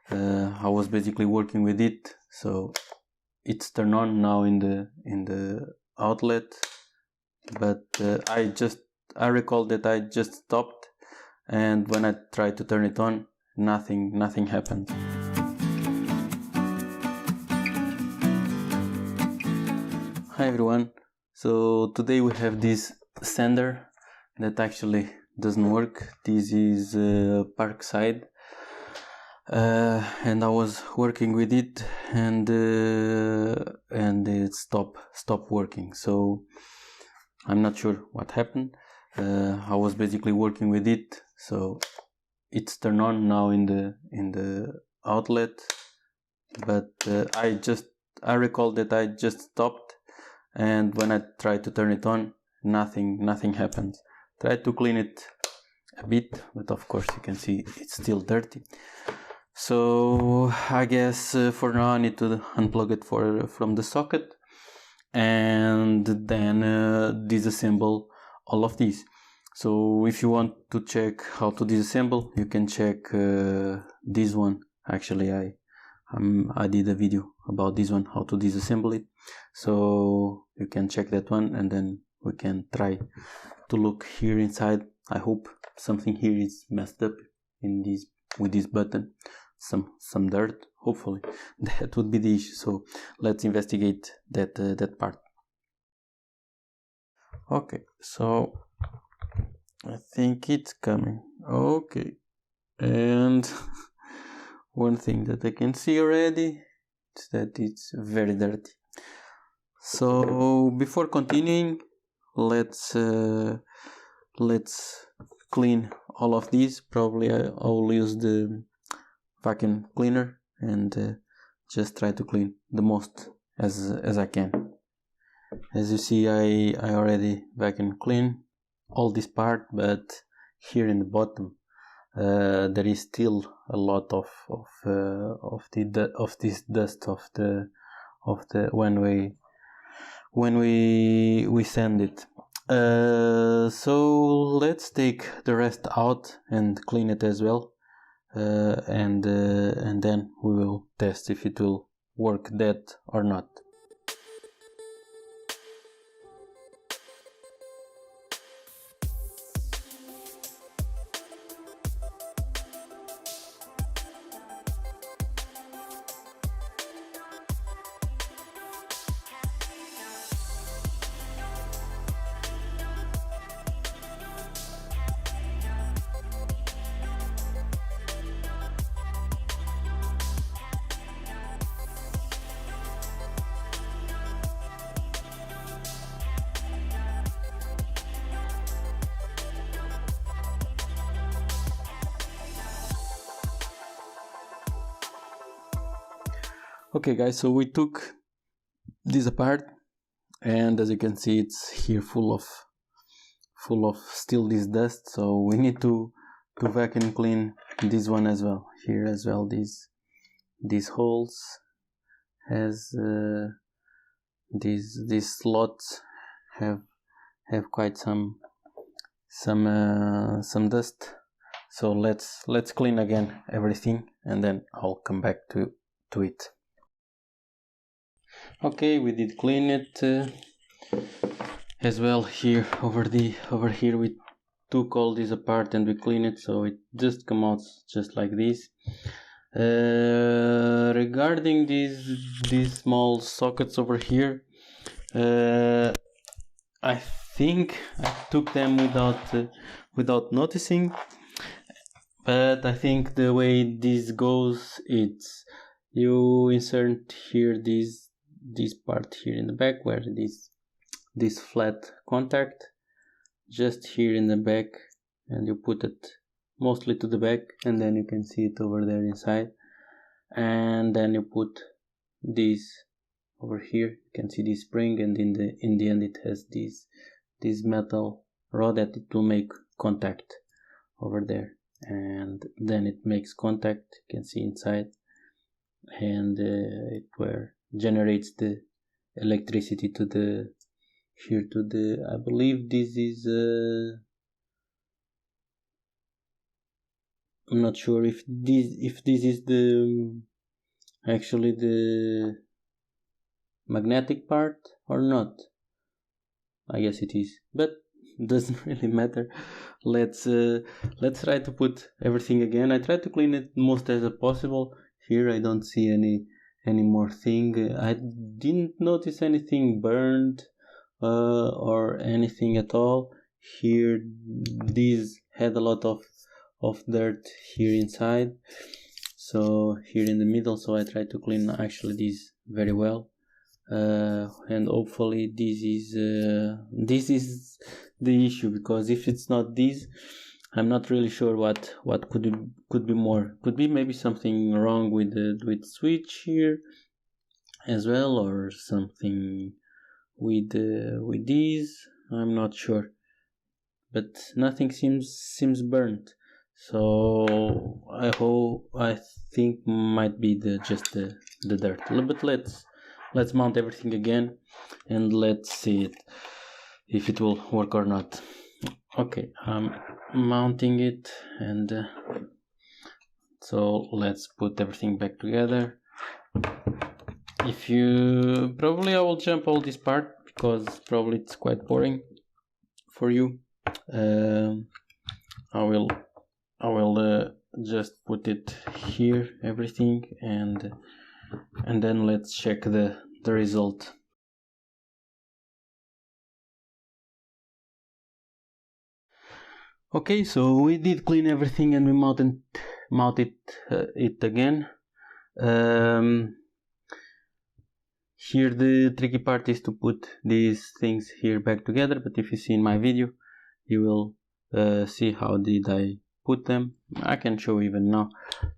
I was basically working with it, so it's turned on now in the outlet, but I recall that I just stopped, and when I tried to turn it on, nothing happened. Hi everyone, so today we have this sander that actually doesn't work. This is Parkside, and I was working with it, and it stopped working. So I'm not sure what happened. I was basically working with it, so it's turned on now in the outlet, but I recall that I just stopped, and when I tried to turn it on, nothing happened. Tried to clean it a bit, but of course you can see it's still dirty. So I guess for now I need to unplug it from the socket, and then disassemble all of these. So if you want to check how to disassemble, you can check this one. Actually, I did a video about this one, how to disassemble it. So you can check that one, and then we can try to look here inside. I hope something here is messed up with this button, some dirt. Hopefully that would be the issue. So let's investigate that part. Okay, so I think it's coming. Okay, and one thing that I can see already is that it's very dirty. So before continuing, let's clean all of these. Probably I'll use the vacuum cleaner and just try to clean the most as I can. As you see, I already vacuum clean all this part, but here in the bottom there is still a lot of this dust of the when we sand it. So let's take the rest out and clean it as well, and then we will test if it will work that or not. Okay guys, so we took this apart, and as you can see, it's here full of still this dust. So we need to vacuum clean this one as well. Here as well, these holes has these slots have quite some dust. So let's clean again everything, and then I'll come back to it. Okay, we did clean it as well. Here over here we took all this apart and we clean it, so it just come out just like this. Regarding these small sockets over here, I think I took them without noticing, but I think the way this goes, it's you insert here this part here in the back, where this flat contact, just here in the back, and you put it mostly to the back, and then you can see it over there inside, and then you put this over here. You can see this spring, and in the end it has this metal rod that it will make contact over there, and then it makes contact, you can see inside, and it generates the electricity to the I believe this is I'm not sure if this is the actually the magnetic part or not. I guess it is, but doesn't really matter. Let's try to put everything again. I try to clean it most as possible. Here I don't see any more thing. I didn't notice anything burned or anything at all. Here these had a lot of dirt here inside, so here in the middle, so I try to clean actually this very well. And hopefully this is the issue, because if it's not this, I'm not really sure what could be more. Could be maybe something wrong with the switch here as well, or something with these. I'm not sure, but nothing seems burnt. So I think might be just the dirt. But let's mount everything again and let's see it if it will work or not. Okay, I'm mounting it, and so let's put everything back together. If you probably, I will jump all this part because probably it's quite boring for you. I will just put it here, everything, and then let's check the result. Okay, so we did clean everything and we mounted it again. Here the tricky part is to put these things here back together, but if you see in my video, you will see how did I put them. I can show even now.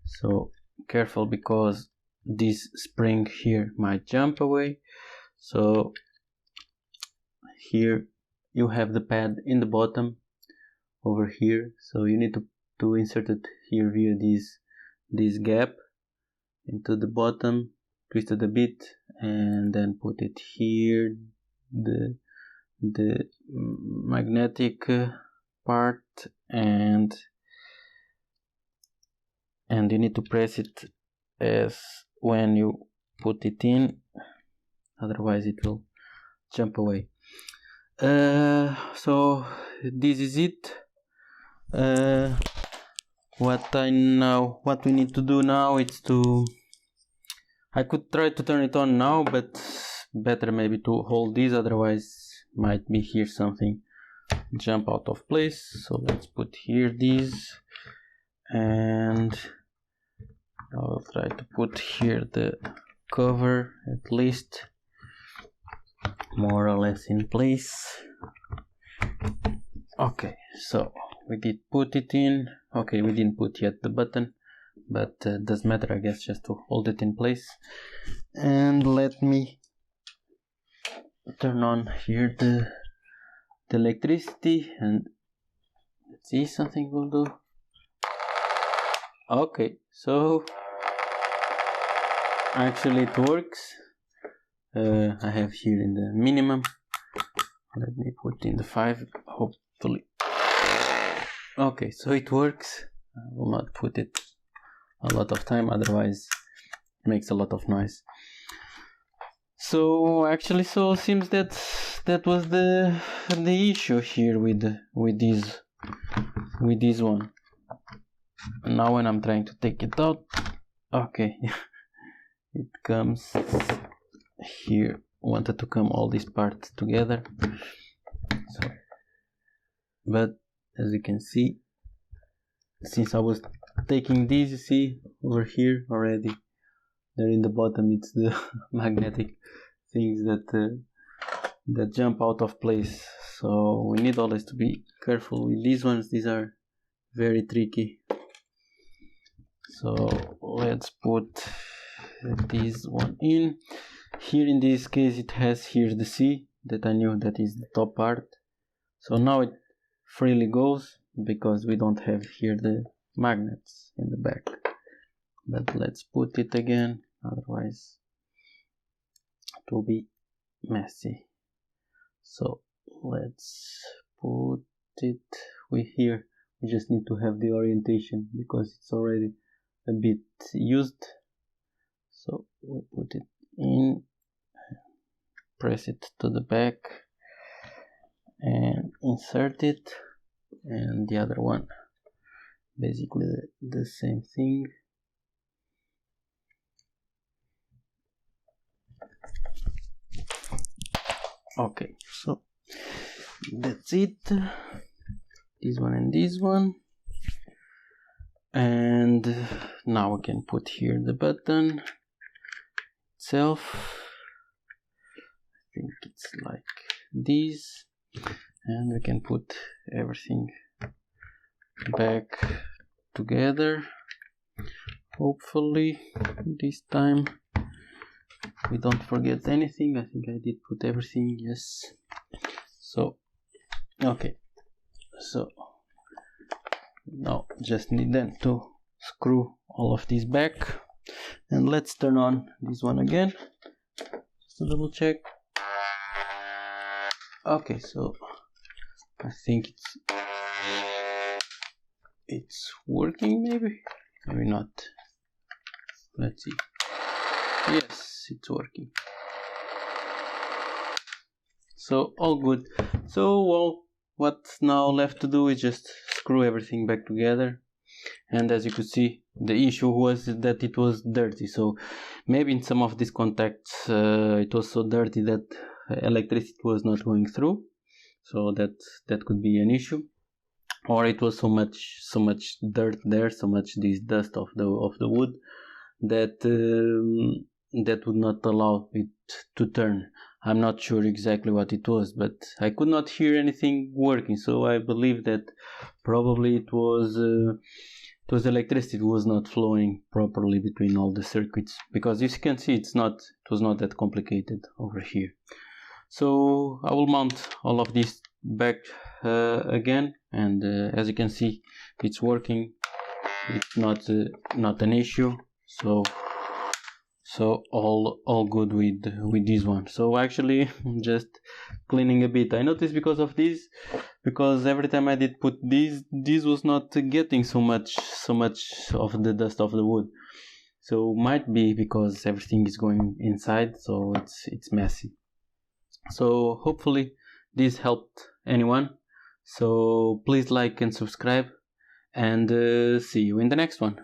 So careful, because this spring here might jump away. So here you have the pad in the bottom over here, so you need to insert it here via this gap into the bottom, twist it a bit, and then put it here, the magnetic part, and you need to press it as when you put it in, otherwise it will jump away. So this is it. What we need to do now is I could try to turn it on now, but better maybe to hold this, otherwise might be here something jump out of place. So let's put here this, and I will try to put here the cover at least more or less in place. Okay, so we did put it in. Okay, we didn't put yet the button, but doesn't matter, I guess, just to hold it in place. And let me turn on here the electricity, and let's see, something will do. Okay, so actually it works. I have here in the minimum. Let me put in the 5, hopefully. Okay, so it works. I will not put it a lot of time, otherwise it makes a lot of noise. So actually, so it seems that was the issue here with this one. And now when I'm trying to take it out, okay, it comes here. Wanted to come all these parts together, so, but as you can see, since I was taking these, you see over here already, there in the bottom, it's the magnetic things that jump out of place. So we need always to be careful with these ones. These are very tricky. So let's put this one in. Here in this case it has here the C that I knew that is the top part. So now it freely goes because we don't have here the magnets in the back. But let's put it again, otherwise it will be messy. So let's put it here You just need to have the orientation because it's already a bit used. So we put it in, press it to the back and insert it, and the other one basically the same thing. Okay, so that's it, this one and this one. And now we can put here the button itself. I think it's like this, and we can put everything back together. Hopefully this time we don't forget anything. I think I did put everything, yes. So okay, so now just need then to screw all of these back, and let's turn on this one again just to double check. Okay, so I think it's working, maybe not. Let's see. Yes, it's working. So all good. So well, what's now left to do is just screw everything back together. And as you could see, the issue was that it was dirty. So maybe in some of these contacts it was so dirty that electricity was not going through. So that could be an issue. Or it was so much dirt there, so much this dust of the wood that that would not allow it to turn. I'm not sure exactly what it was, but I could not hear anything working, so I believe that probably it was electricity. It was not flowing properly between all the circuits, because as you can see, it was not that complicated over here. So I will mount all of this back again, and as you can see, it's working. It's not an issue. So all good with this one. So actually just cleaning a bit. I noticed because of this, because every time I did put this was not getting so much of the dust of the wood. So might be because everything is going inside, so it's messy. So hopefully this helped anyone. So please like and subscribe, and see you in the next one.